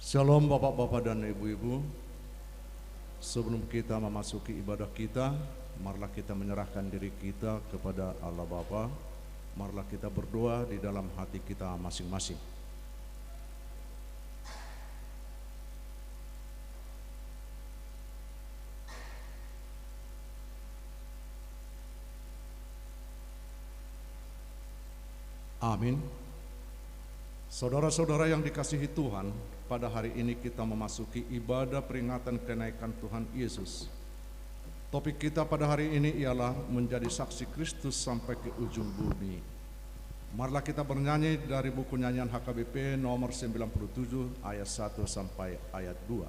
Shalom Bapak-Bapak dan Ibu-Ibu. Sebelum kita memasuki ibadah kita, marilah kita menyerahkan diri kita kepada Allah Bapa. Marilah kita berdoa di dalam hati kita masing-masing. Amin. Saudara-saudara yang dikasihi Tuhan, pada hari ini kita memasuki ibadah peringatan kenaikan Tuhan Yesus. Topik kita pada hari ini ialah menjadi saksi Kristus sampai ke ujung bumi. Marilah kita bernyanyi dari buku nyanyian HKBP nomor 97 ayat 1 sampai ayat 2.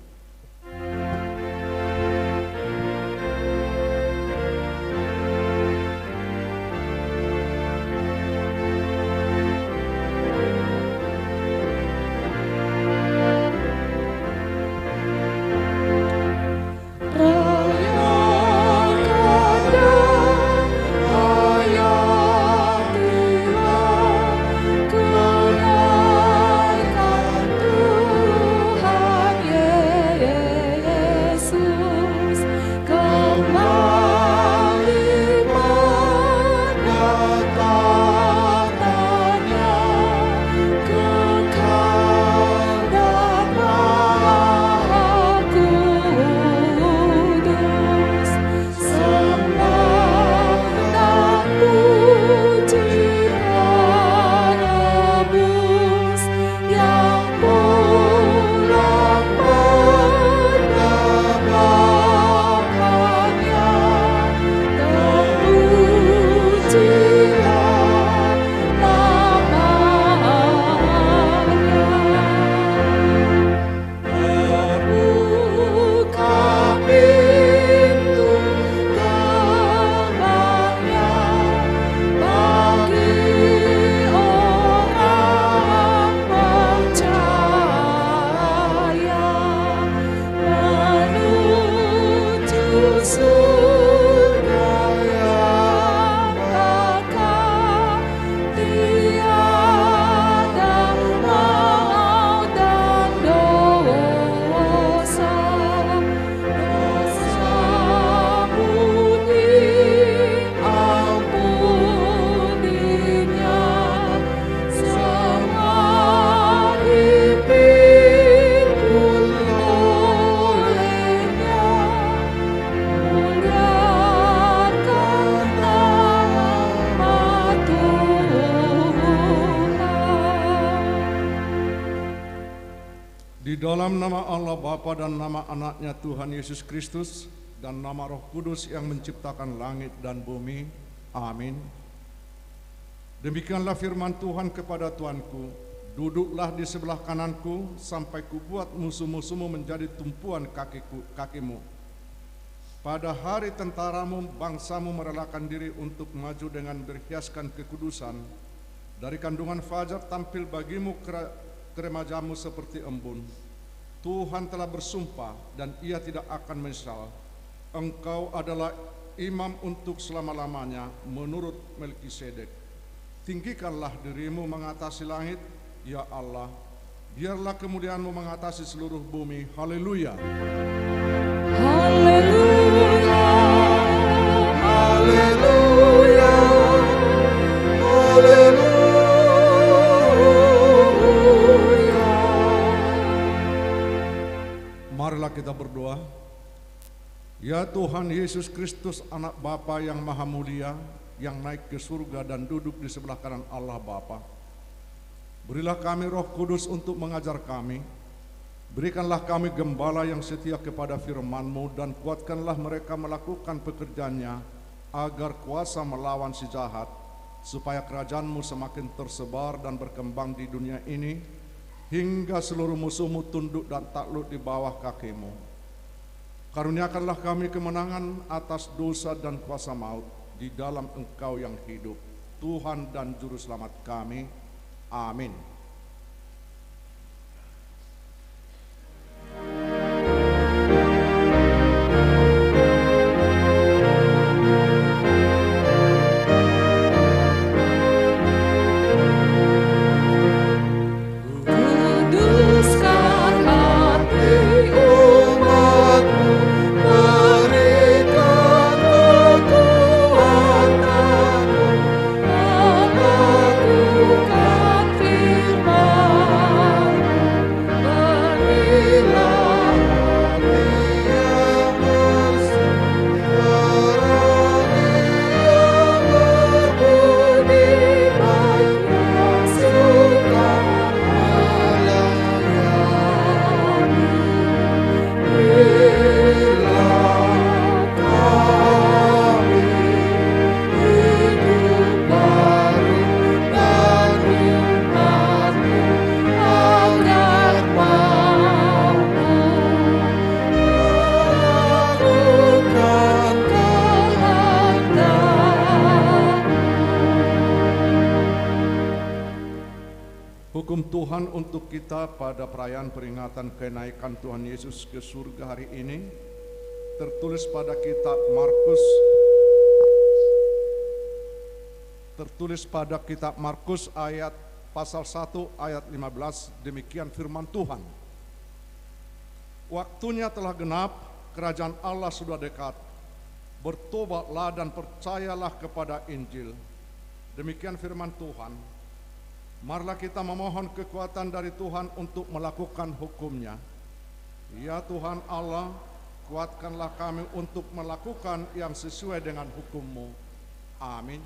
Dalam nama Allah Bapa dan nama anaknya Tuhan Yesus Kristus dan nama Roh Kudus yang menciptakan langit dan bumi. Amin. Demikianlah firman Tuhan kepada Tuanku, duduklah di sebelah kananku sampai kubuat musuh-musuhmu menjadi tumpuan kakimu. Pada hari tentaramu, bangsamu merelakan diri untuk maju dengan berhiaskan kekudusan. Dari kandungan fajar tampil bagimu keremajamu seperti embun. Tuhan telah bersumpah dan ia tidak akan menyesal. Engkau adalah imam untuk selama-lamanya menurut Melkisedek. Tinggikanlah dirimu mengatasi langit, ya Allah. Biarlah kemuliaanmu mengatasi seluruh bumi. Haleluya. Haleluya. Haleluya. Haleluya. Marilah kita berdoa. Ya Tuhan Yesus Kristus, anak Bapa yang maha mulia, yang naik ke surga dan duduk di sebelah kanan Allah Bapa. Berilah kami Roh Kudus untuk mengajar kami. Berikanlah kami gembala yang setia kepada firman-Mu dan kuatkanlah mereka melakukan pekerjaannya agar kuasa melawan si jahat, supaya kerajaan-Mu semakin tersebar dan berkembang di dunia ini, hingga seluruh musuh-Mu tunduk dan takluk di bawah kaki-Mu. Karuniakanlah kami kemenangan atas dosa dan kuasa maut di dalam Engkau yang hidup, Tuhan dan Juru Selamat kami. Amin. Kuduskan Hukum Tuhan untuk kita pada perayaan peringatan kenaikan Tuhan Yesus ke surga hari ini tertulis pada kitab Markus ayat pasal 1 ayat 15. Demikian firman Tuhan. Waktunya telah genap, kerajaan Allah sudah dekat. Bertobatlah dan percayalah kepada Injil. Demikian firman Tuhan. Marilah kita memohon kekuatan dari Tuhan untuk melakukan hukum-Nya. Ya Tuhan Allah, kuatkanlah kami untuk melakukan yang sesuai dengan hukum-Mu. Amin.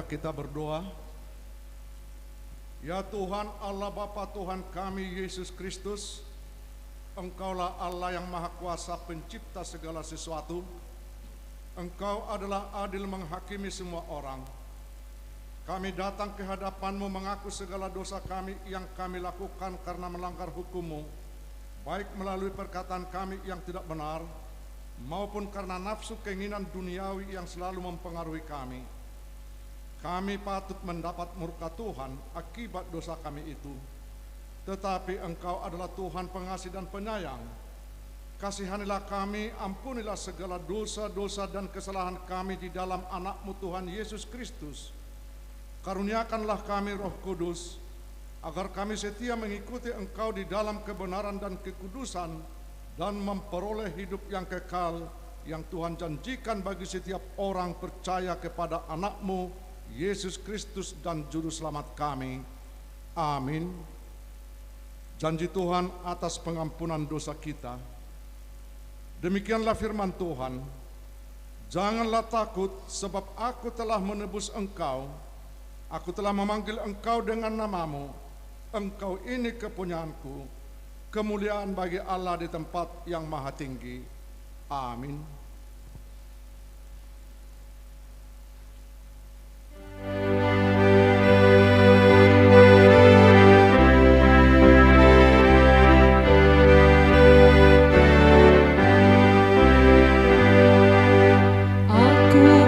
Kita berdoa. Ya Tuhan Allah Bapa Tuhan kami Yesus Kristus, Engkaulah Allah yang Maha Kuasa pencipta segala sesuatu. Engkau adalah adil menghakimi semua orang. Kami datang ke hadapan-Mu mengaku segala dosa kami yang kami lakukan karena melanggar hukum-Mu, baik melalui perkataan kami yang tidak benar, maupun karena nafsu keinginan duniawi yang selalu mempengaruhi kami. Kami patut mendapat murka Tuhan akibat dosa kami itu. Tetapi Engkau adalah Tuhan pengasih dan penyayang. Kasihanilah kami, ampunilah segala dosa-dosa dan kesalahan kami di dalam anak-Mu Tuhan Yesus Kristus. Karuniakanlah kami Roh Kudus, agar kami setia mengikuti Engkau di dalam kebenaran dan kekudusan, dan memperoleh hidup yang kekal, yang Tuhan janjikan bagi setiap orang percaya kepada anak-Mu, Yesus Kristus dan Juru Selamat kami. Amin. Janji Tuhan atas pengampunan dosa kita. Demikianlah firman Tuhan. Janganlah takut, sebab aku telah menebus engkau. Aku telah memanggil engkau dengan namamu. Engkau ini kepunyaanku. Kemuliaan bagi Allah di tempat yang maha tinggi. Amin. Aku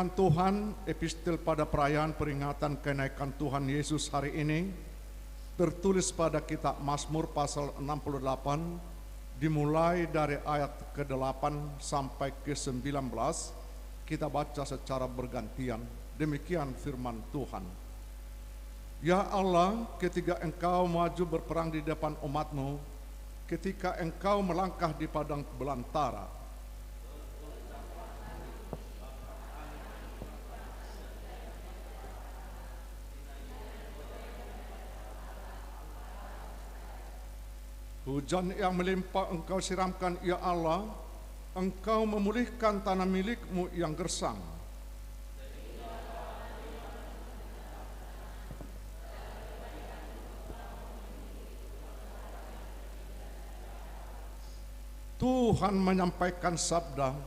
Firman Tuhan, epistel pada perayaan peringatan kenaikan Tuhan Yesus hari ini, tertulis pada kitab Mazmur pasal 68, dimulai dari ayat ke-8 sampai ke-19, kita baca secara bergantian. Demikian firman Tuhan. Ya Allah, ketika Engkau maju berperang di depan umat-Mu, ketika Engkau melangkah di padang belantara, hujan yang melimpah Engkau siramkan, ya Allah. Engkau memulihkan tanah milik-Mu yang gersang. Tuhan menyampaikan sabda,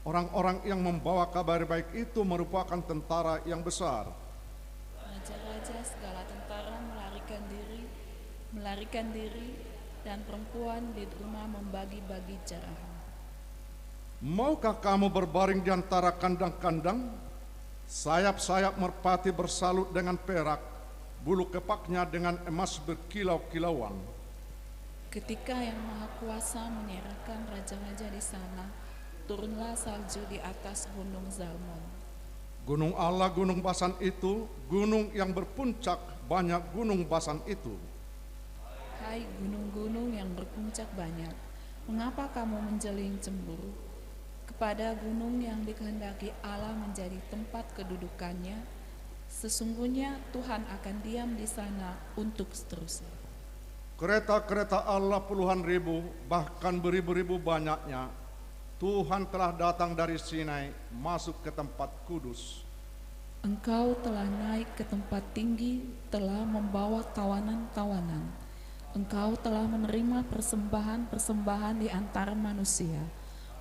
orang-orang yang membawa kabar baik itu merupakan tentara yang besar. Raja-raja segala tentara melarikan diri, dan perempuan di rumah membagi-bagi jarahan. Maukah kamu berbaring di antara kandang-kandang? Sayap-sayap merpati bersalut dengan perak, bulu kepaknya dengan emas berkilau-kilauan. Ketika Yang Maha Kuasa menyerahkan raja-raja di sana, turunlah salju di atas gunung Zalmon. Gunung Allah, gunung Basan itu, gunung yang berpuncak banyak gunung Basan itu. Hai gunung-gunung yang berpuncak banyak, mengapa kamu menjeling cemburu? Kepada gunung yang dikehendaki Allah menjadi tempat kedudukannya, sesungguhnya Tuhan akan diam di sana untuk seterusnya. Kereta-kereta Allah puluhan ribu, bahkan beribu-ribu banyaknya, Tuhan telah datang dari Sinai masuk ke tempat kudus. Engkau telah naik ke tempat tinggi, telah membawa tawanan-tawanan. Engkau telah menerima persembahan-persembahan di antara manusia,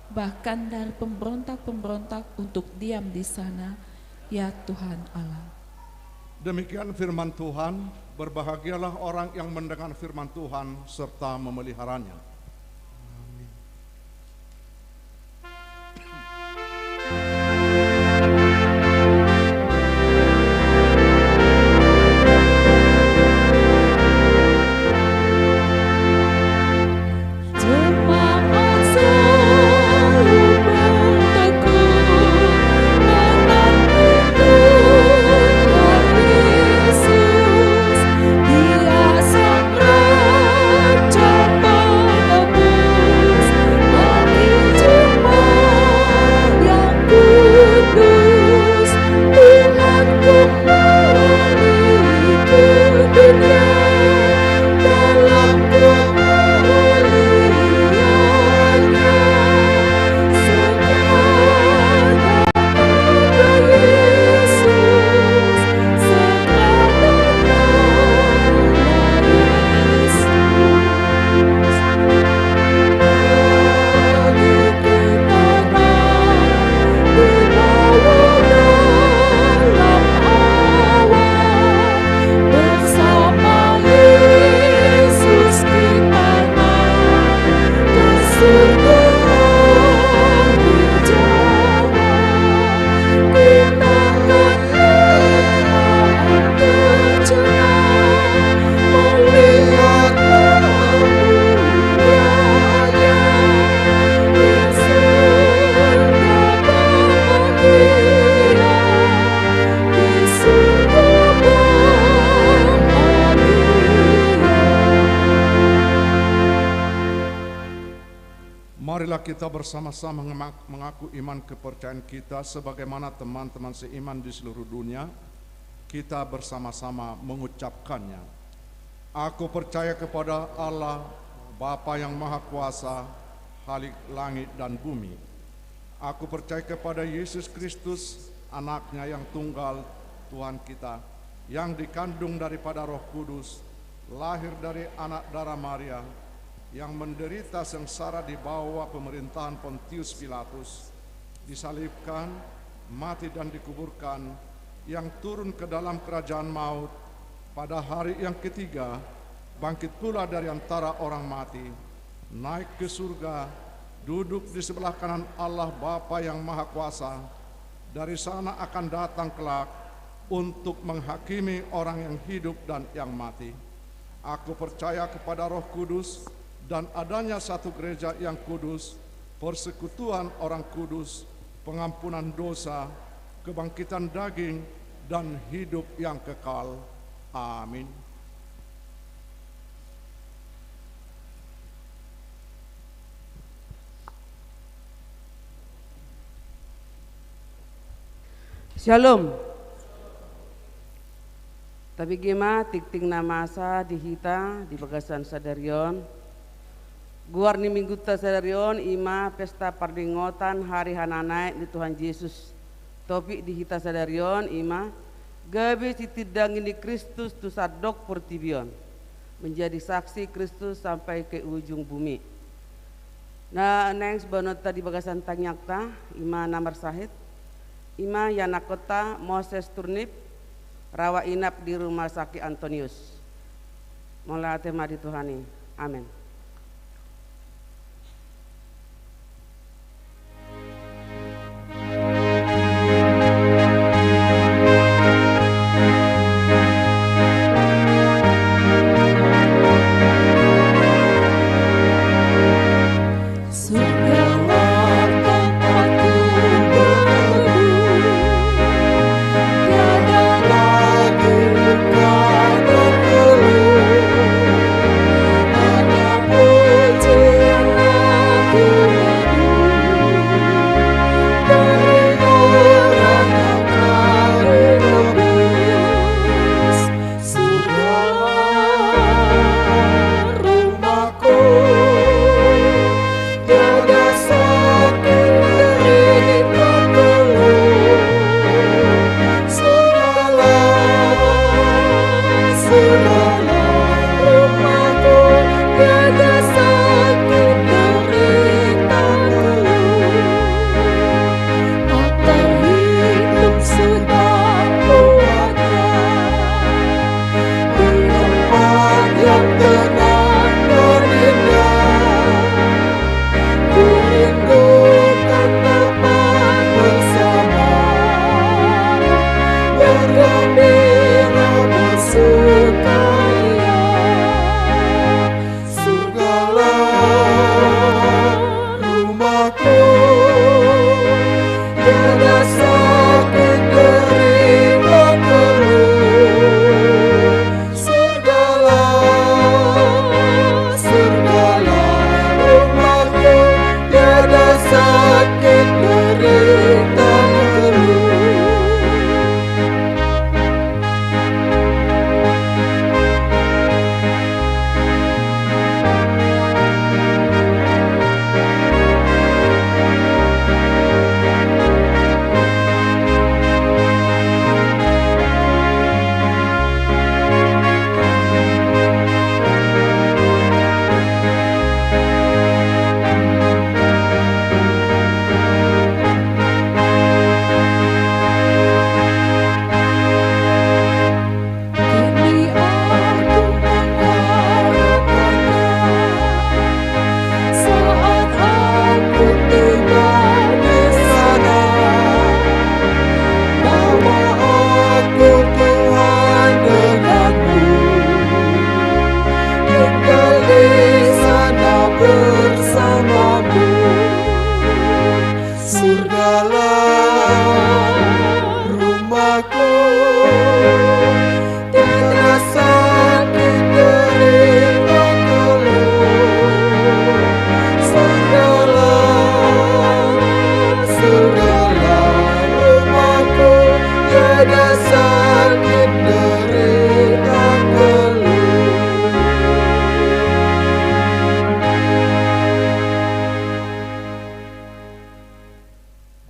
bahkan dari pemberontak-pemberontak untuk diam di sana, ya Tuhan Allah. Demikian firman Tuhan, berbahagialah orang yang mendengar firman Tuhan serta memeliharanya. Marilah kita bersama-sama mengaku iman kepercayaan kita sebagaimana teman-teman seiman di seluruh dunia. Kita bersama-sama mengucapkannya. Aku percaya kepada Allah, Bapa yang Maha Kuasa, Khalik langit dan bumi. Aku percaya kepada Yesus Kristus, anaknya yang tunggal, Tuhan kita, yang dikandung daripada Roh Kudus, lahir dari anak darah Maria, yang menderita sengsara di bawah pemerintahan Pontius Pilatus, disalibkan, mati dan dikuburkan, yang turun ke dalam kerajaan maut, pada hari yang ketiga bangkit pula dari antara orang mati, naik ke surga, duduk di sebelah kanan Allah Bapa yang Maha Kuasa, Dari sana akan datang kelak untuk menghakimi orang yang hidup dan yang mati. Aku percaya kepada Roh Kudus dan adanya satu gereja yang kudus, persekutuan orang kudus, pengampunan dosa, kebangkitan daging, dan hidup yang kekal. Amin. Shalom. Tapi gima tik-tik namasa dihita di bagasan sadarion. Guar ni minggu ta sadarion ima pesta pardingotan hari hananai di Tuhan Yesus. Topik dihita sadarion ima gabe titidangin di Kristus tu sadok portibion. Menjadi saksi Kristus sampai ke ujung bumi. Nah, next banota di bagasan tanyakta ima namar sahid. Ima Yanakota Moses Turnip rawa inap di rumah sakit Antonius. Mola tema di Tuhani. Amin.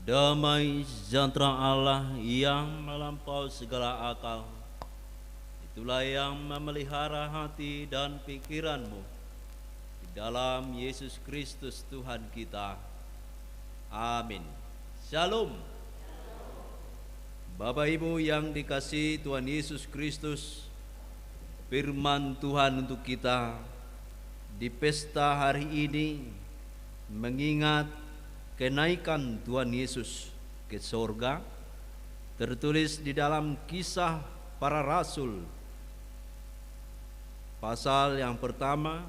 Damai sejahtera Allah yang melampaui segala akal, itulah yang memelihara hati dan pikiranmu di dalam Yesus Kristus Tuhan kita. Amin. Shalom. Bapak Ibu yang dikasihi Tuhan Yesus Kristus, firman Tuhan untuk kita di pesta hari ini mengingat kenaikan Tuhan Yesus ke surga tertulis di dalam Kisah Para Rasul pasal yang pertama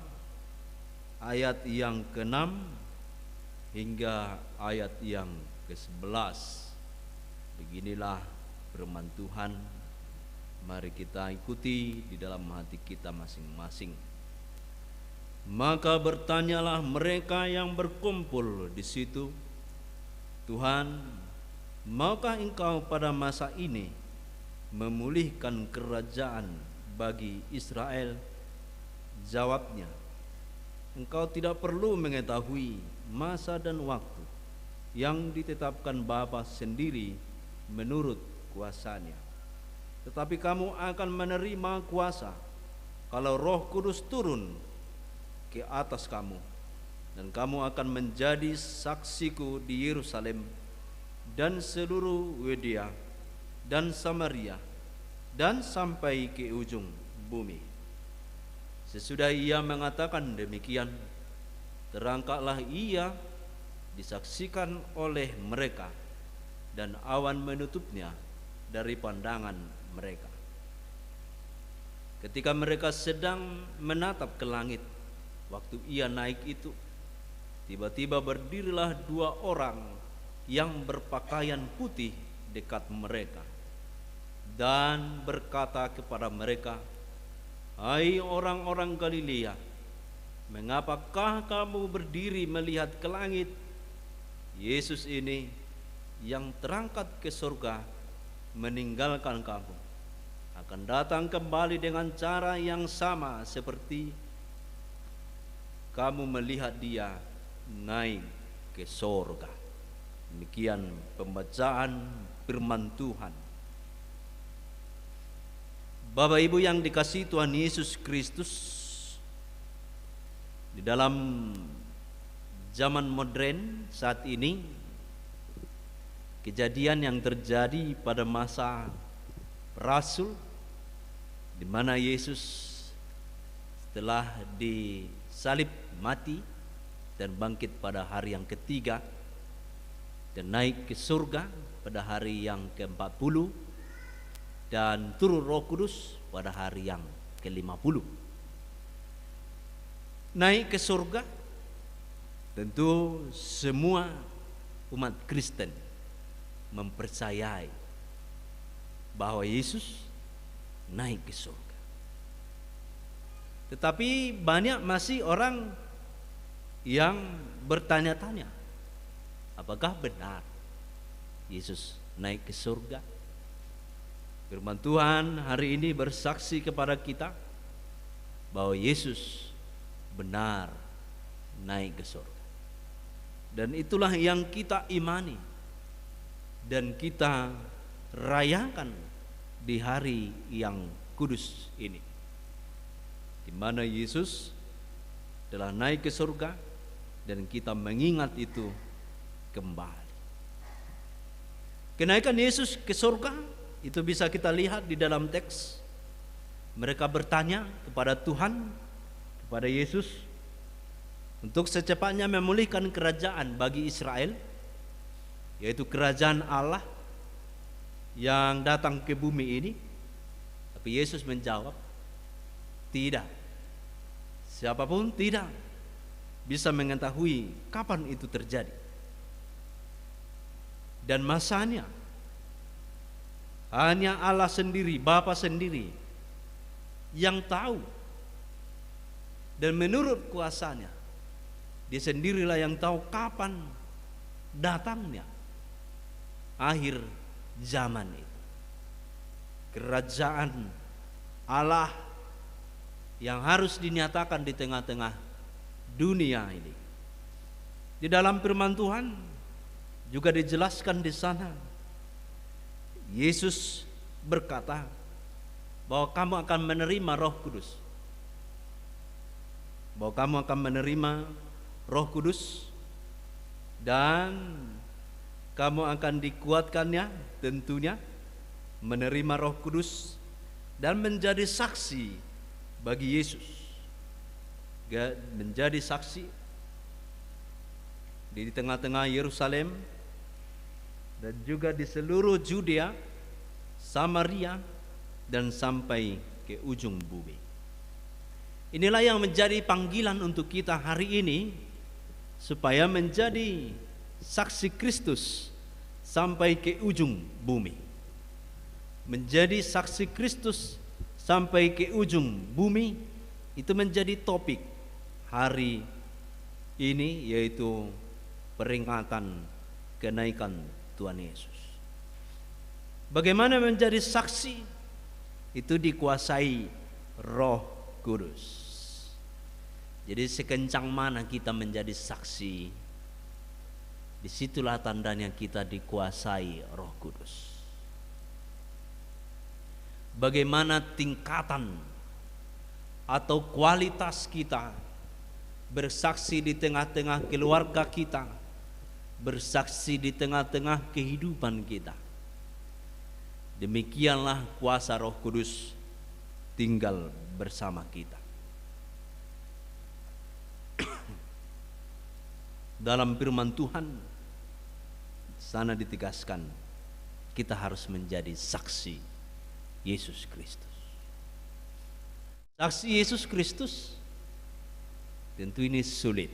ayat yang ke-6 hingga ayat yang ke-11. Beginilah firman Tuhan, mari kita ikuti di dalam hati kita masing-masing. Maka bertanyalah mereka yang berkumpul di situ, Tuhan, maukah Engkau pada masa ini memulihkan kerajaan bagi Israel? Jawabnya, Engkau tidak perlu mengetahui masa dan waktu yang ditetapkan Bapa sendiri menurut kuasanya. Tetapi kamu akan menerima kuasa kalau Roh Kudus turun ke atas kamu, dan kamu akan menjadi saksiku di Yerusalem dan seluruh Yudea dan Samaria dan sampai ke ujung bumi. Sesudah ia mengatakan demikian, terangkatlah ia disaksikan oleh mereka, dan awan menutupnya dari pandangan mereka. Ketika mereka sedang menatap ke langit, waktu ia naik itu, tiba-tiba berdirilah 2 orang yang berpakaian putih dekat mereka, dan berkata kepada mereka, "Hai orang-orang Galilea, mengapakah kamu berdiri melihat ke langit? Yesus ini yang terangkat ke surga meninggalkan kamu akan datang kembali dengan cara yang sama seperti kamu melihat dia naik ke surga." Demikian pembacaan firman Tuhan. Bapak Ibu yang dikasihi Tuhan Yesus Kristus, di dalam zaman modern saat ini, kejadian yang terjadi pada masa Rasul, di mana Yesus setelah disalib mati dan bangkit pada hari yang ketiga dan naik ke surga pada hari yang ke-40 dan turun Roh Kudus pada hari yang ke-50. Naik ke surga, tentu semua umat Kristen mempercayai bahwa Yesus naik ke surga. Tetapi banyak masih orang yang bertanya-tanya, apakah benar Yesus naik ke surga? Firman Tuhan hari ini bersaksi kepada kita bahwa Yesus benar naik ke surga. Dan itulah yang kita imani dan kita rayakan di hari yang kudus ini, di mana Yesus telah naik ke surga dan kita mengingat itu kembali. Kenaikan Yesus ke surga itu bisa kita lihat di dalam teks. Mereka bertanya kepada Tuhan, kepada Yesus, untuk secepatnya memulihkan kerajaan bagi Israel, yaitu kerajaan Allah yang datang ke bumi ini. Tapi Yesus menjawab, tidak. Siapapun tidak bisa mengetahui kapan itu terjadi dan masanya. Hanya Allah sendiri, Bapa sendiri yang tahu. Dan menurut kuasanya, Dia sendirilah yang tahu kapan datangnya akhir zaman itu. Kerajaan Allah yang harus dinyatakan di tengah-tengah dunia ini. Di dalam firman Tuhan juga dijelaskan di sana, Yesus berkata bahwa kamu akan menerima Roh Kudus. Bahwa kamu akan menerima Roh Kudus dan kamu akan dikuatkannya, tentunya menerima Roh Kudus dan menjadi saksi bagi Yesus. Menjadi saksi di tengah-tengah Yerusalem, dan juga di seluruh Judea, Samaria, dan sampai ke ujung bumi. Inilah yang menjadi panggilan untuk kita hari ini, supaya menjadi saksi Kristus sampai ke ujung bumi. Menjadi saksi Kristus sampai ke ujung bumi, itu menjadi topik hari ini, yaitu peringatan kenaikan Tuhan Yesus. Bagaimana menjadi saksi? Itu dikuasai Roh Kudus. Jadi sekencang mana kita menjadi saksi, disitulah tandanya kita dikuasai Roh Kudus. Bagaimana tingkatan atau kualitas kita bersaksi di tengah-tengah keluarga kita, bersaksi di tengah-tengah kehidupan kita. Demikianlah kuasa Roh Kudus tinggal bersama kita. Dalam firman Tuhan sana ditegaskan, kita harus menjadi saksi Yesus Kristus. Saksi Yesus Kristus tentu ini sulit.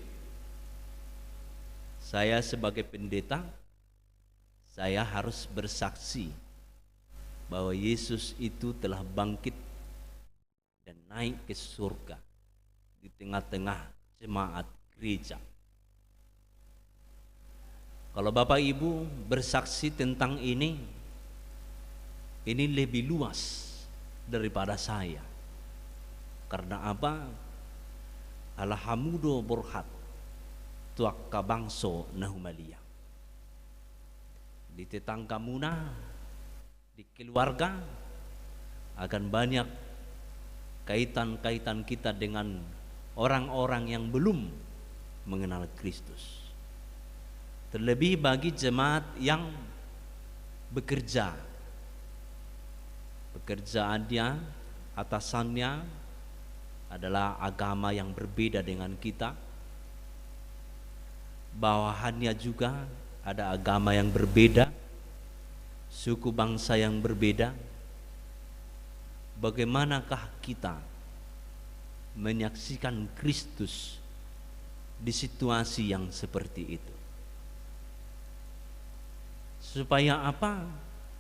Saya sebagai pendeta, saya harus bersaksi bahwa Yesus itu telah bangkit dan naik ke surga di tengah-tengah jemaat gereja. Kalau Bapak Ibu bersaksi tentang ini lebih luas daripada saya. Karena apa? Alhamudo borhat tuak kabangso nahumalia. Di tetangga muna, di keluarga akan banyak kaitan-kaitan kita dengan orang-orang yang belum mengenal Kristus. Terlebih bagi jemaat yang bekerja, pekerjaannya, atasannya adalah agama yang berbeda dengan kita, bawahannya juga ada agama yang berbeda, suku bangsa yang berbeda. Bagaimanakah kita menyaksikan Kristus di situasi yang seperti itu? Supaya apa?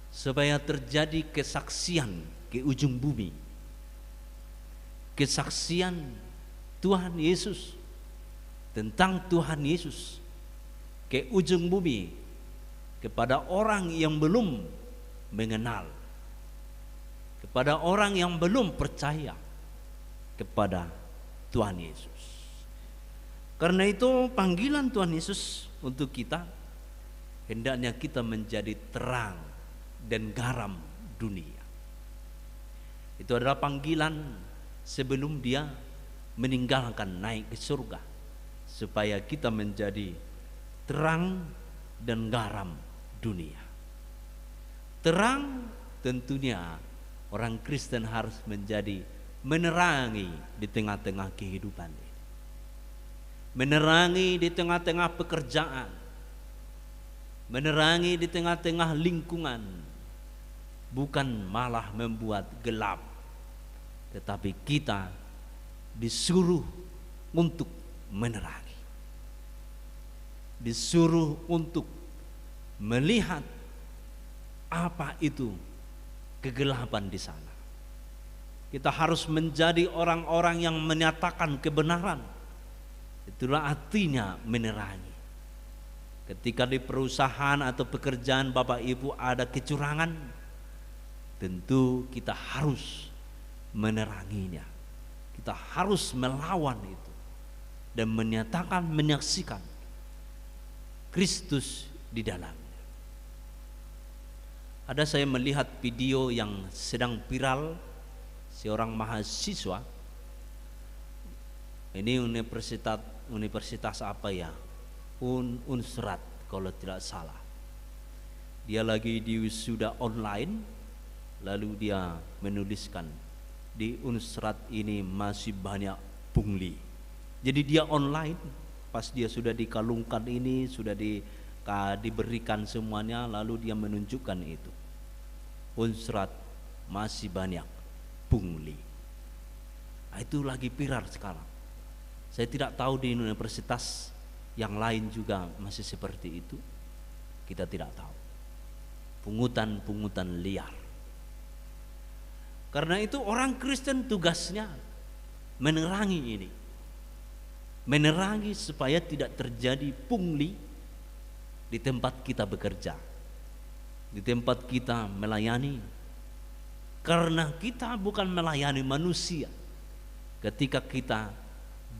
Supaya terjadi kesaksian ke ujung bumi, kesaksian Tuhan Yesus, tentang Tuhan Yesus ke ujung bumi, kepada orang yang belum mengenal, kepada orang yang belum percaya kepada Tuhan Yesus. Karena itu panggilan Tuhan Yesus untuk kita, hendaknya kita menjadi terang dan garam dunia. Itu adalah panggilan sebelum dia meninggalkan naik ke surga, supaya kita menjadi terang dan garam dunia. Terang tentunya orang Kristen harus menjadi menerangi di tengah-tengah kehidupan ini, menerangi di tengah-tengah pekerjaan, menerangi di tengah-tengah lingkungan, bukan malah membuat gelap, tetapi kita disuruh untuk menerangi, disuruh untuk melihat apa itu kegelapan di sana. Kita harus menjadi orang-orang yang menyatakan kebenaran. Itulah artinya menerangi. Ketika di perusahaan atau pekerjaan Bapak Ibu ada kecurangan, tentu kita harus meneranginya. Kita harus melawan itu dan menyatakan, menyaksikan Kristus di dalamnya. Ada saya melihat video yang sedang viral, seorang mahasiswa, ini universitas apa ya? Unsrat kalau tidak salah. Dia lagi di wisuda online, lalu dia menuliskan, di Unsrat ini masih banyak pungli. Jadi dia online, pas dia sudah dikalungkan ini, sudah diberikan semuanya, lalu dia menunjukkan itu. Unsrat masih banyak, pungli. Nah, itu lagi viral sekarang. Saya tidak tahu di universitas yang lain juga masih seperti itu. Kita tidak tahu. Pungutan-pungutan liar. Karena itu orang Kristen tugasnya menerangi ini. Menerangi supaya tidak terjadi pungli di tempat kita bekerja, di tempat kita melayani. Karena kita bukan melayani manusia ketika kita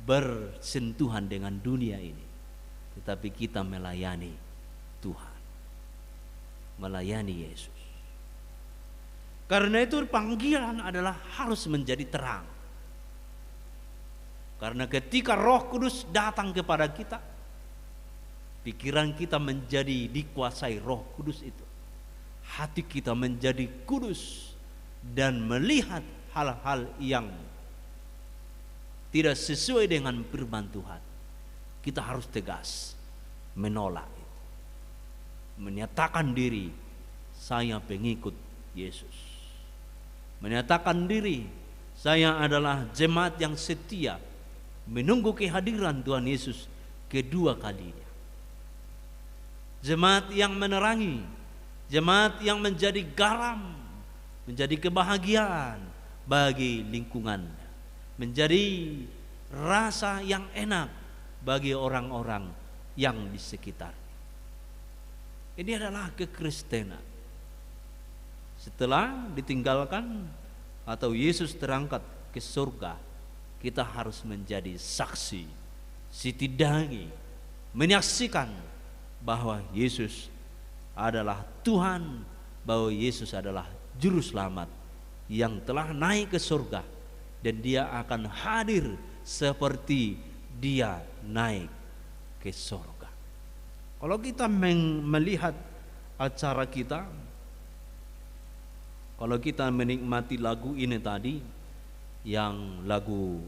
bersentuhan dengan dunia ini, tetapi kita melayani Tuhan, melayani Yesus. Karena itu panggilan adalah harus menjadi terang. Karena ketika Roh Kudus datang kepada kita, pikiran kita menjadi dikuasai Roh Kudus itu. Hati kita menjadi kudus dan melihat hal-hal yang tidak sesuai dengan firman Tuhan. Kita harus tegas menolak itu. Menyatakan diri, saya pengikut Yesus. Menyatakan diri, saya adalah jemaat yang setia menunggu kehadiran Tuhan Yesus kedua kalinya. Jemaat yang menerangi, jemaat yang menjadi garam, menjadi kebahagiaan bagi lingkungan, menjadi rasa yang enak bagi orang-orang yang di sekitar. Ini adalah kekristenan. Setelah ditinggalkan atau Yesus terangkat ke surga, kita harus menjadi saksi, sitidangi, menyaksikan bahwa Yesus adalah Tuhan, bahwa Yesus adalah juru selamat yang telah naik ke surga, dan dia akan hadir seperti dia naik ke surga. Kalau kita melihat acara kita, kalau kita menikmati lagu ini tadi, yang lagu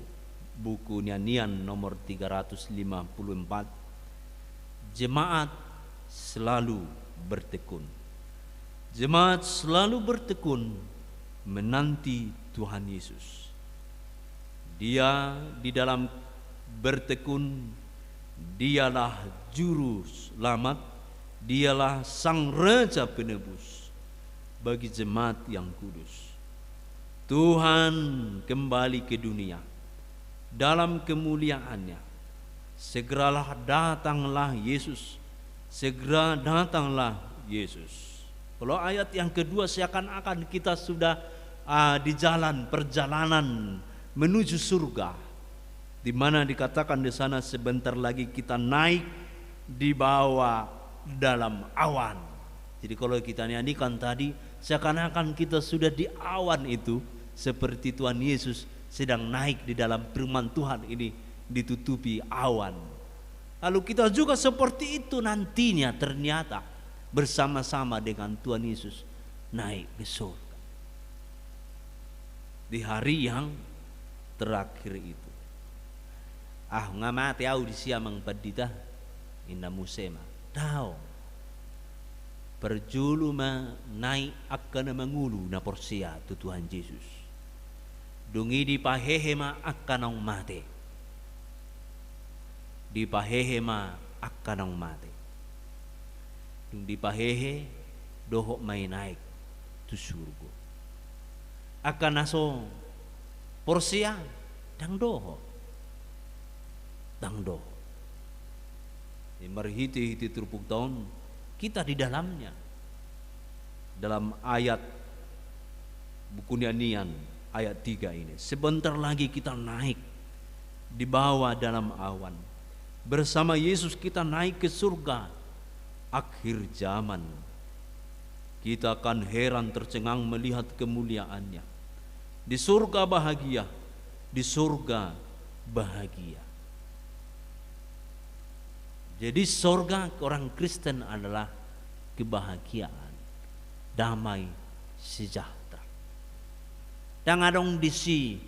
buku nyanyian nomor 354, jemaat selalu bertekun. Jemaat selalu bertekun menanti Tuhan Yesus. Dia di dalam bertekun, dialah juru selamat, dialah sang raja penebus bagi jemaat yang kudus. Tuhan kembali ke dunia dalam kemuliaannya. Segeralah datanglah Yesus. Segera datanglah Yesus. Kalau ayat yang kedua, seakan-akan kita sudah di jalan perjalanan menuju surga, di mana dikatakan di sana sebentar lagi kita naik dibawa dalam awan. Jadi kalau kita nyanyikan tadi, seakan-akan kita sudah di awan itu, seperti Tuhan Yesus sedang naik di dalam firman Tuhan ini, ditutupi awan. Lalu kita juga seperti itu nantinya ternyata bersama-sama dengan Tuhan Yesus naik ke surga di hari yang terakhir itu. Ngamati au di siamang padita inna musema tao perjuluma naik akan mengulu na porsia tu Tuhan Yesus. Dungi di pahehema akan ang mate. Di pahehema akan ang mate. Dung di pahehe doho may naik tu surga. Akan naso porsia dang doho. Dang doho. Di marhiti-hiti terpuk tahun kita di dalamnya. Dalam ayat buku nyanyian ayat 3 ini, sebentar lagi kita naik dibawa dalam awan. Bersama Yesus kita naik ke surga. Akhir zaman kita akan heran tercengang melihat kemuliaannya. Di surga bahagia, di surga bahagia. Jadi surga orang Kristen adalah kebahagiaan, damai, sejahtera. Dan adong disi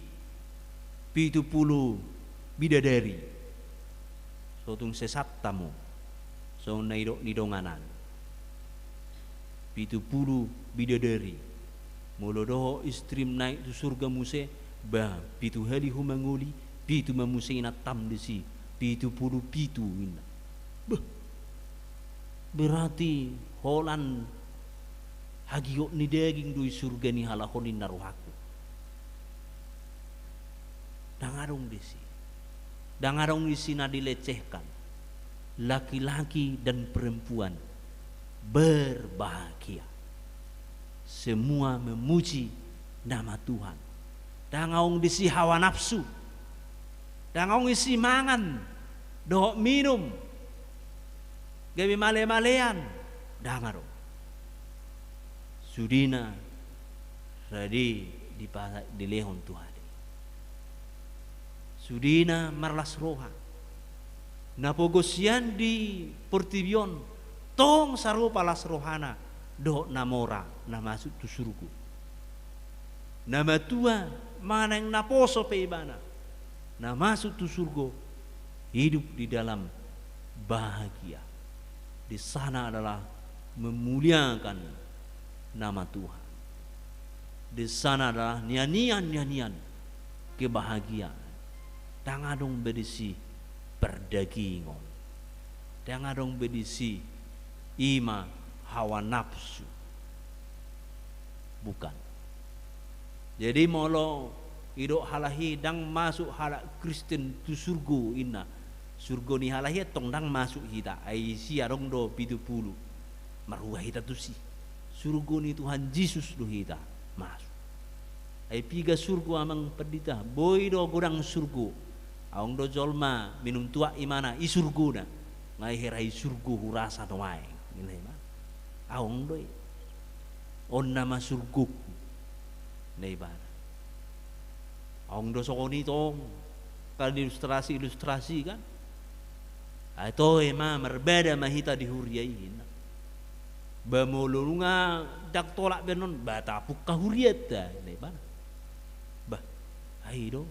70 bidadari. Sotung sesat tamu So nidonganan. 70 bidadari. Molodoho istrim naik tu surga muse bah pitu hali humanguli pitu mamusina tam desi pitu puluh pitu ina. Bah. Berarti holan hagiok ni daging dui surga ni halakonin naruhaku. Dangarong desi. Dangarong desi na dilecehkan. Laki-laki dan perempuan berbahagia. Semua memuji nama Tuhan. Dangaung disi hawa nafsu. Dangaung isi mangan. Dohok minum. Gabi male-malean. Dangarong. Sudina radi di lehon Tuhan. Sudina marlas roha. Napogosian di pertibion tong sarupa las rohana do namora na masuk tu surga. Nama tua mana yang naposo pe ibana na masuk tu surga, hidup di dalam bahagia. Di sana adalah memuliakan nama Tuhan. Di sana adalah nyanyian kebahagiaan. Tangadong berisi perdagingon. Tangadong berisi ima hawa nafsu. Bukan. Jadi molo idok halahi dang masuk halak Kristen tu surga ina. Surga ni halahi tong dang masuk hita. Ai si arong do 70. Maruah hita tu si. Surga ni Tuhan Yesus do hita masuk. Ai piga surga amang pedita. Boy do gorang surga. Aong do jolma minum tua imana i surga na. Ngai herai surga hurasa no wae. Ini mah. Aong doi. On nama surgaku. Nei bana. Aong do sokoni tong. Kalau ilustrasi kan. Ato ema berbeda mahita di huriyain. Bamolunga dak tolak benon batapuk kahuriat dah. Nei bana. Bah. Ai do.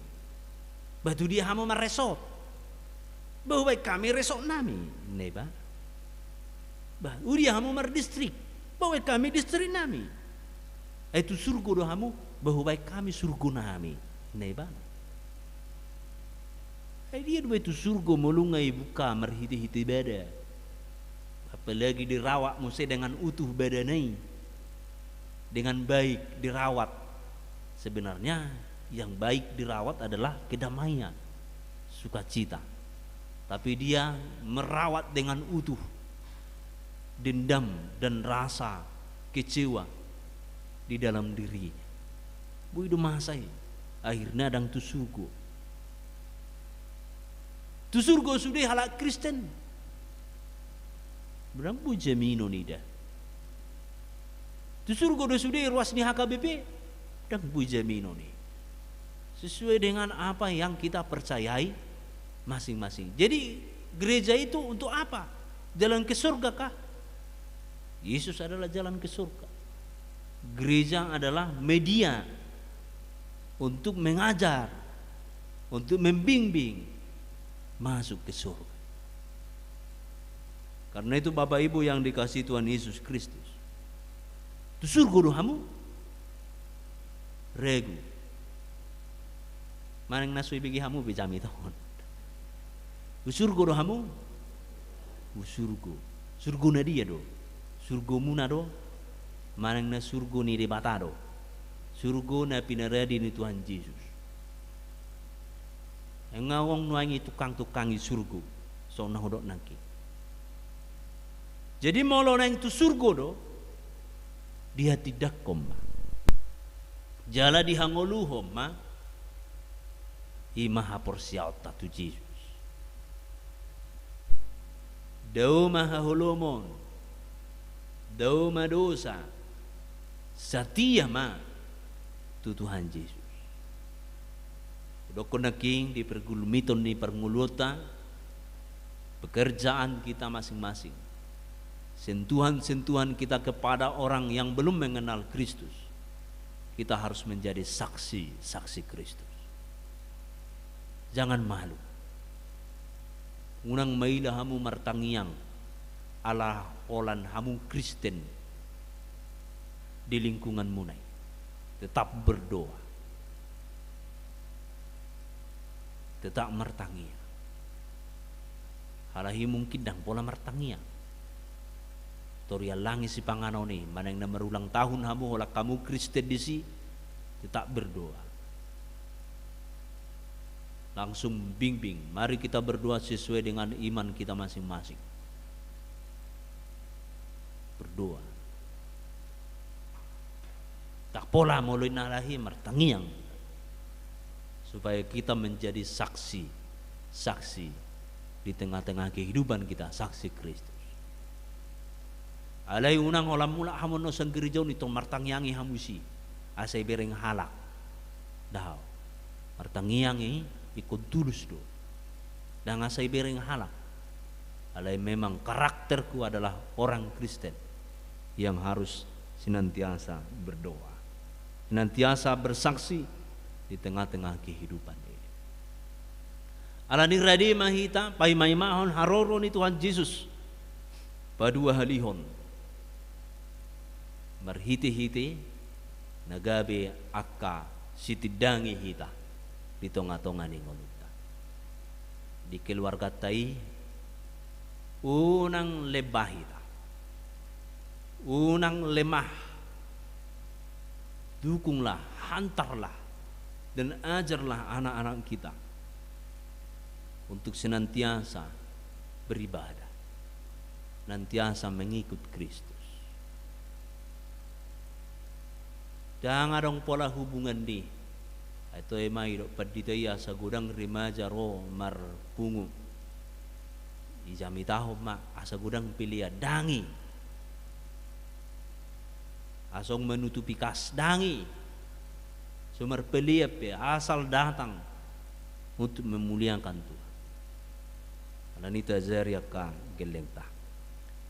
Batu dia hamu maresot. Bahwa kami resot nami. Nei bana. Bah, uria hamu mar distrik, bahwa kami distrik nami. Itu surga do hamu, bahwa kami surga nami. Neba. Dia do itu surga molungai buka merhiti-hiti beda. Apalagi dirawat mesti dengan utuh badanai. Dengan baik dirawat. Sebenarnya yang baik dirawat adalah kedamaian, sukacita. Tapi dia merawat dengan utuh dendam dan rasa kecewa di dalam dirinya. Bu itu masai akhirnya dang tu surga. Tu surga sudah halak Kristen. Berang bu jamino nida. Tu surga sudah ruas ni HKBP dang bu jamino ni. Sesuai dengan apa yang kita percayai masing-masing. Jadi gereja itu untuk apa? Jalan ke surga kah? Yesus adalah jalan ke surga. Gereja adalah media untuk mengajar, untuk membimbing masuk ke surga. Karena itu Bapak Ibu yang dikasihi Tuhan Yesus Kristus, tu surga dohamu regu. Manang nasui bagi hamu bijami tahun. Tu surga dohamu, surga na dia do. Surga muna do, manang na surga ni debata do. Surga na pinaradi ni Tuhan Yesus. Ngawong nuangi tukang-tukangi surga, so nahodok nangki. Jadi molo nang tu surga do, dia tidak koma. Jala dihangoluhom ma, imaha porsiaut tatu Yesus. Dau maha holomon. Dau madosa setia ma tu Tuhan Yesus. Doko naking di pergulumiton ni pernguluta pekerjaan kita masing-masing. Sentuhan-sentuhan kita kepada orang yang belum mengenal Kristus. Kita harus menjadi saksi Kristus. Jangan malu. Unang mailahamu martangiang ala olan hamu Kristen di lingkungan munai. Tetap berdoa, tetap martangia. Halahi mungkin dang pola martangia. Toria langi si panganau ni, mana yang merulang tahun hamu olah kamu Kristen di si, tetap berdoa. Langsung bimbing, mari kita berdoa sesuai dengan iman kita masing-masing. Berdoa. Tak pola mulai nalahi martangiang, supaya kita menjadi saksi di tengah-tengah kehidupan kita, saksi Kristus. Alai unang olam mula hamun no sang gereja ni tong martangiangi hamusi, asai bereng halak, dah martangiangi ikut tulus do, dan asai bereng halak. Alai memang karakterku adalah orang Kristen yang harus senantiasa berdoa, senantiasa bersaksi di tengah-tengah kehidupan ini. Alani radi mahita pai mai mahon haroro ni Tuhan Yesus padua halihon marhiti-hiti nagabe akka sitidangi hita di tonga-tonga ni ngoluta di keluarga tai unang lebah hita, unang lemah, dukunglah, hantarlah dan ajarlah anak-anak kita untuk senantiasa beribadah, senantiasa mengikut Kristus. Jangan dong pola hubungan di itu emai dok paditaya sa gudang remaja ro mar pungu ijami tahu mak asa gudang pilia dangi asong menutupi kas dangi sumber peliap ya asal datang untuk memuliakan Tuhan. Alanita zaria ka gelengta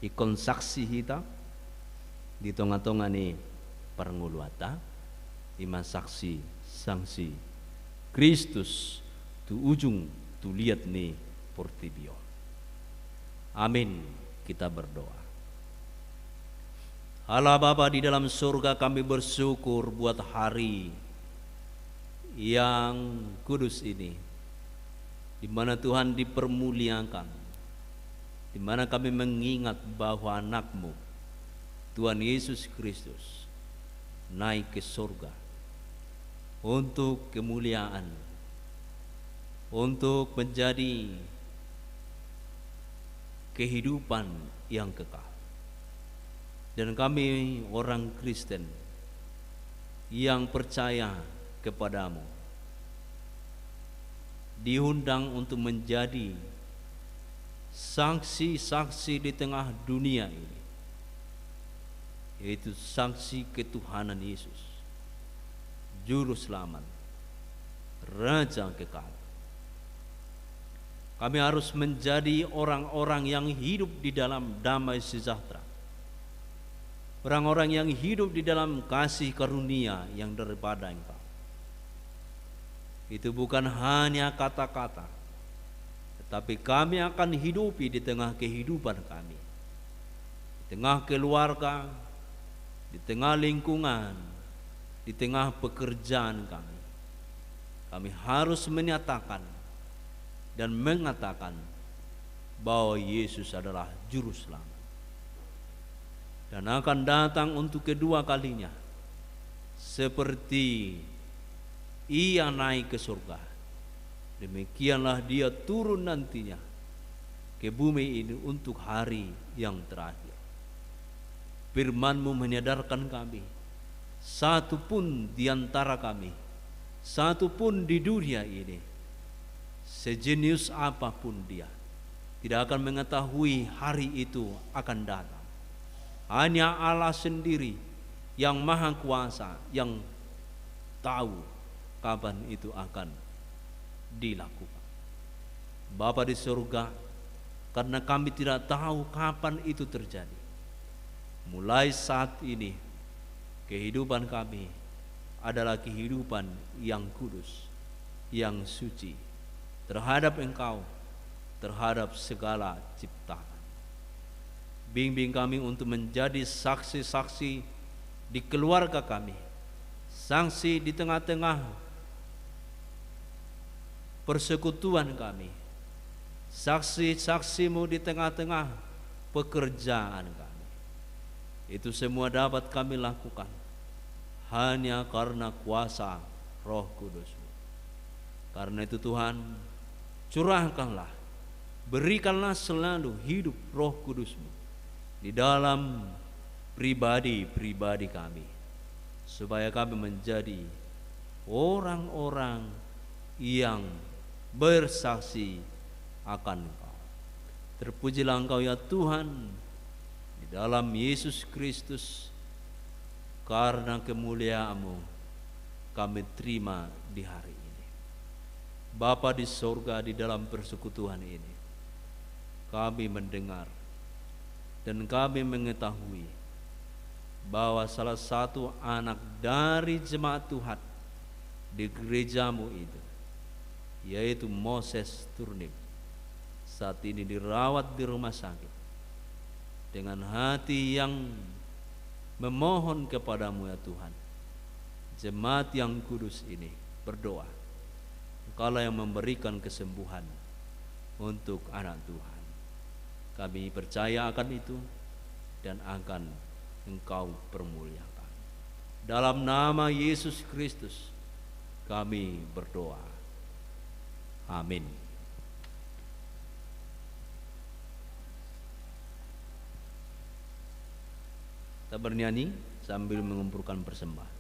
ikon saksi hita di tonga-tonga ni paranguluata ima saksi sangsi Kristus tu ujung tu lihat ni portibio. Amin. Kita berdoa. Allah Bapa di dalam surga, kami bersyukur buat hari yang kudus ini, di mana Tuhan dipermuliakan, di mana kami mengingat bahwa anak-Mu Tuhan Yesus Kristus naik ke surga untuk kemuliaan, untuk menjadi kehidupan yang kekal. Dan kami orang Kristen yang percaya kepadamu diundang untuk menjadi saksi-saksi di tengah dunia ini, yaitu saksi ketuhanan Yesus, Juru Selamat, Raja kekal. Kami harus menjadi orang-orang yang hidup di dalam damai sejahtera, orang-orang yang hidup di dalam kasih karunia yang daripada Engkau. Itu bukan hanya kata-kata, tetapi kami akan hidupi di tengah kehidupan kami, di tengah keluarga, di tengah lingkungan, di tengah pekerjaan kami. Kami harus menyatakan dan mengatakan bahwa Yesus adalah Juru Selamat, dan akan datang untuk kedua kalinya seperti Ia naik ke surga. Demikianlah Dia turun nantinya ke bumi ini untuk hari yang terakhir. Firman-Mu menyadarkan kami, satu pun di antara kami, satu pun di dunia ini, sejenius apapun dia, tidak akan mengetahui hari itu akan datang. Hanya Allah sendiri yang maha kuasa yang tahu kapan itu akan dilakukan. Bapa di surga, karena kami tidak tahu kapan itu terjadi, mulai saat ini kehidupan kami adalah kehidupan yang kudus, yang suci terhadap Engkau, terhadap segala ciptaan. Bimbing kami untuk menjadi saksi-saksi di keluarga kami, saksi di tengah-tengah persekutuan kami, saksi-saksimu di tengah-tengah pekerjaan kami. Itu semua dapat kami lakukan hanya karena kuasa Roh Kudus-Mu. Karena itu Tuhan, curahkanlah, berikanlah selalu hidup Roh Kudus-Mu di dalam pribadi-pribadi kami, supaya kami menjadi orang-orang yang bersaksi akan Engkau. Terpujilah Engkau ya Tuhan, di dalam Yesus Kristus. Karena kemuliaan-Mu kami terima di hari ini. Bapa di sorga, di dalam persekutuan ini kami mendengar dan kami mengetahui bahwa salah satu anak dari jemaat Tuhan di gereja-Mu itu, yaitu Moses Turnip, saat ini dirawat di rumah sakit dengan hati yang memohon kepadamu ya Tuhan. Jemaat yang kudus ini berdoa, Engkaulah yang memberikan kesembuhan untuk anak Tuhan. Kami percaya akan itu dan akan Engkau permuliakan. Dalam nama Yesus Kristus kami berdoa. Amin. Kita bernyanyi sambil mengumpulkan persembahan.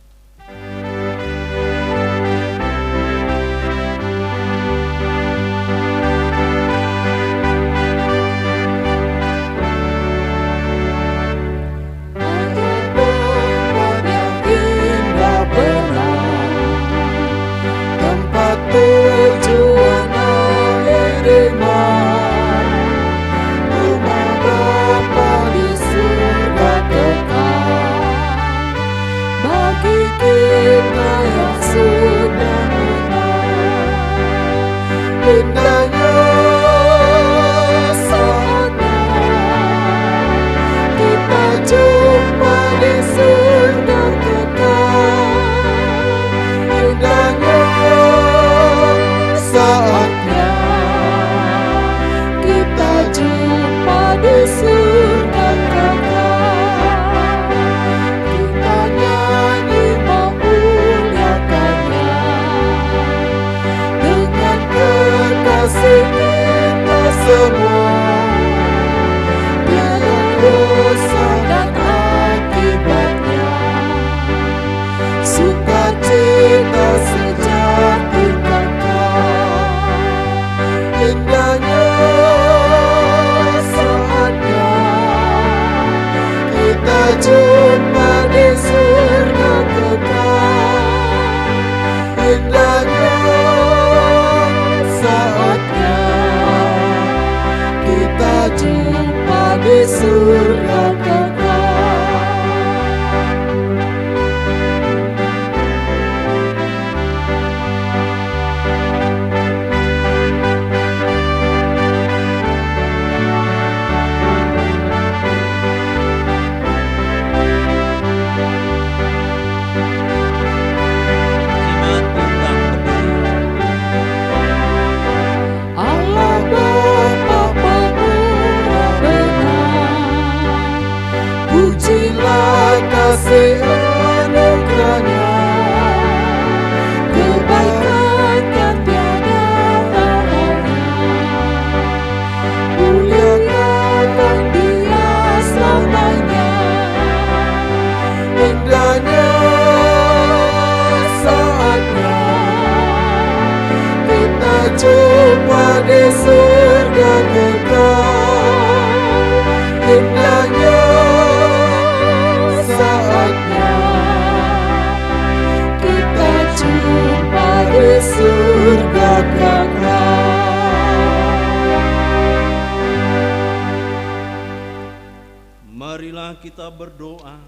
Marilah kita berdoa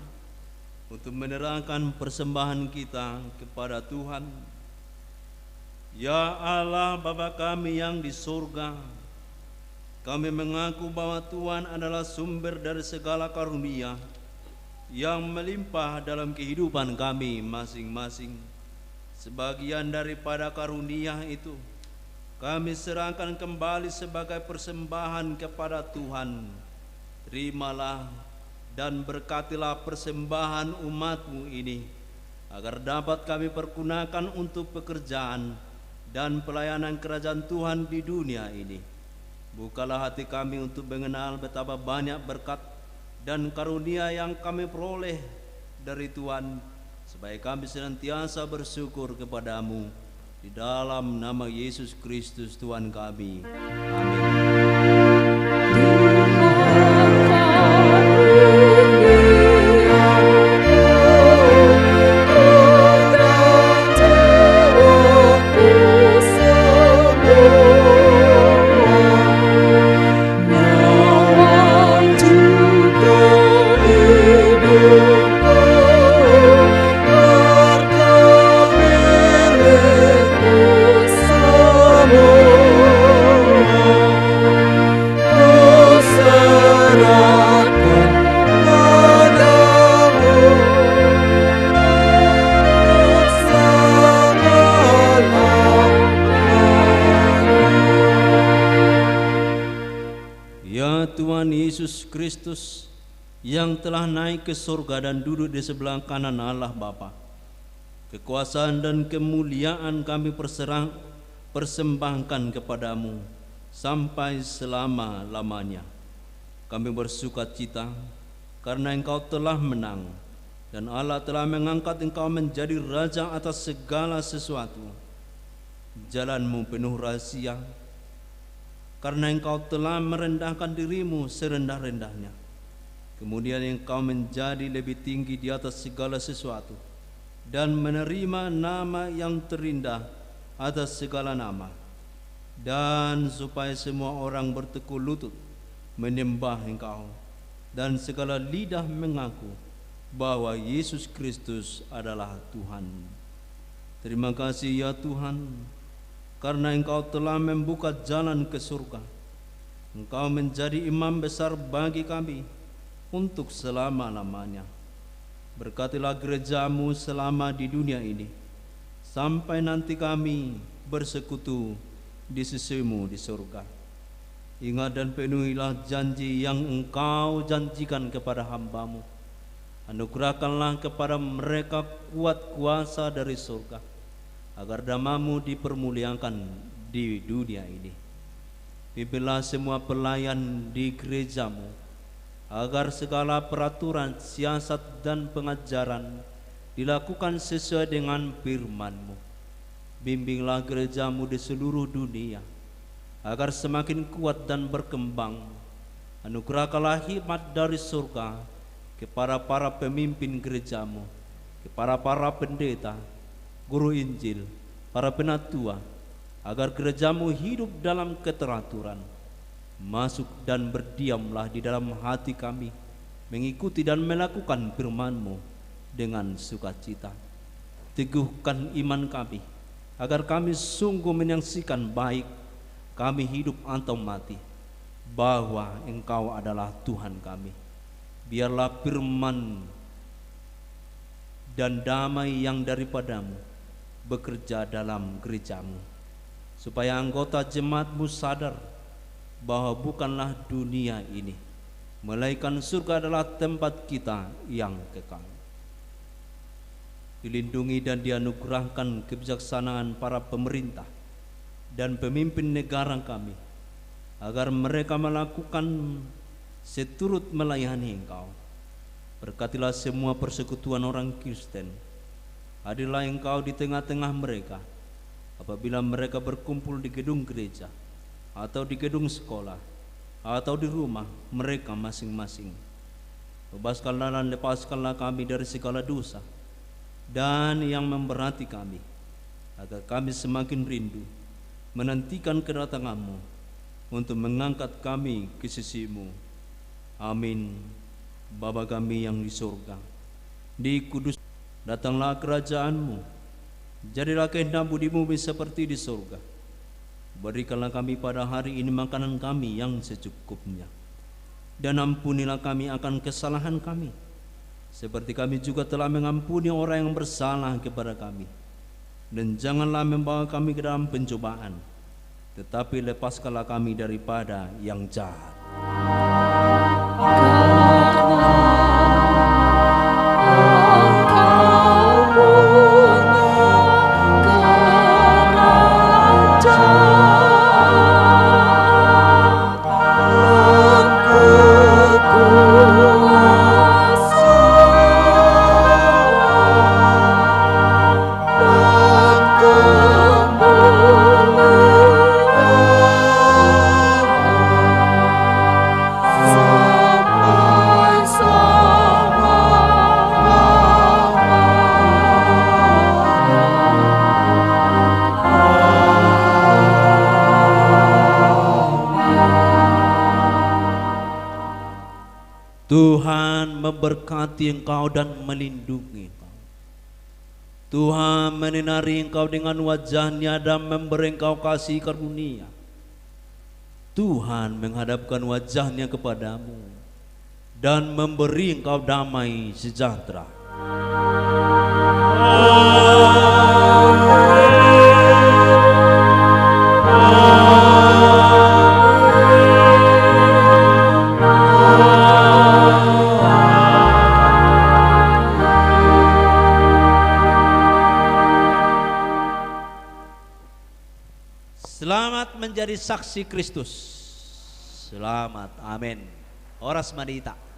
untuk menyerahkan persembahan kita kepada Tuhan. Ya Allah Bapa kami yang di surga, Kami mengaku bahwa Tuhan adalah sumber dari segala karunia yang melimpah dalam kehidupan kami masing-masing. Sebagian daripada karunia itu kami serahkan kembali sebagai persembahan kepada Tuhan. Terimalah dan berkatilah persembahan umat-Mu ini, agar dapat kami pergunakan untuk pekerjaan dan pelayanan kerajaan Tuhan di dunia ini. Bukalah hati kami untuk mengenal betapa banyak berkat dan karunia yang kami peroleh dari Tuhan, supaya kami senantiasa bersyukur kepadamu. Di dalam nama Yesus Kristus Tuhan kami. Amin. Yesus Kristus yang telah naik ke surga dan duduk di sebelah kanan Allah Bapa, kekuasaan dan kemuliaan kami persembahkan kepadamu sampai selama-lamanya. Kami bersukacita karena Engkau telah menang dan Allah telah mengangkat Engkau menjadi Raja atas segala sesuatu. Jalan-Mu penuh rahasia, karena Engkau telah merendahkan dirimu serendah-rendahnya. Kemudian Engkau menjadi lebih tinggi di atas segala sesuatu dan menerima nama yang terindah atas segala nama. Dan supaya semua orang bertekuk lutut menyembah Engkau dan segala lidah mengaku bahwa Yesus Kristus adalah Tuhan. Terima kasih ya Tuhan, karena Engkau telah membuka jalan ke surga. Engkau menjadi imam besar bagi kami untuk selama-lamanya. Berkatilah gereja-Mu selama di dunia ini, sampai nanti kami bersekutu di sisi-Mu di surga. Ingat dan penuhilah janji yang Engkau janjikan kepada hamba-Mu. Anugerahkanlah kepada mereka kuat kuasa dari surga, agar nama-Mu dipermuliakan di dunia ini. Pimpinlah semua pelayan di gereja-Mu, agar segala peraturan, siasat, dan pengajaran dilakukan sesuai dengan firman-Mu. Bimbinglah gereja-Mu di seluruh dunia, agar semakin kuat dan berkembang. Anugerahkanlah hikmat dari surga kepada para pemimpin gereja-Mu, kepada para pendeta, guru Injil, para penatua, agar gereja-Mu hidup dalam keteraturan. Masuk dan berdiamlah di dalam hati kami, mengikuti dan melakukan firman-Mu dengan sukacita. Teguhkan iman kami, agar kami sungguh menyaksikan baik kami hidup atau mati, bahwa Engkau adalah Tuhan kami. Biarlah firman dan damai yang daripada-Mu bekerja dalam gereja-Mu, supaya anggota jemaat-Mu sadar bahwa bukanlah dunia ini, melainkan surga adalah tempat kita yang kekal. Dilindungi dan dianugerahkan kebijaksanaan para pemerintah dan pemimpin negara kami, agar mereka melakukan seturut melayani Engkau. Berkatilah semua persekutuan orang Kristen. Hadirlah Engkau di tengah-tengah mereka apabila mereka berkumpul di gedung gereja atau di gedung sekolah atau di rumah mereka masing-masing. Bebaskanlah dan lepaskanlah kami dari segala dosa dan yang memberati kami, agar kami semakin rindu menantikan kedatangan-Mu untuk mengangkat kami ke sisi-Mu. Amin. Bapa kami yang di surga, dikudus datanglah kerajaan-Mu, jadilah kehendak-Mu di bumi seperti di surga. Berikanlah kami pada hari ini makanan kami yang secukupnya. Dan ampunilah kami akan kesalahan kami, seperti kami juga telah mengampuni orang yang bersalah kepada kami. Dan janganlah membawa kami ke dalam pencobaan, tetapi lepaskanlah kami daripada yang jahat. Tuhan memberkati engkau dan melindungi engkau. Tuhan menyinari engkau dengan wajah-Nya dan memberi engkau kasih karunia. Tuhan menghadapkan wajah-Nya kepadamu dan memberi engkau damai sejahtera. Selamat menjadi saksi Kristus. Selamat, amin. Oras Madita.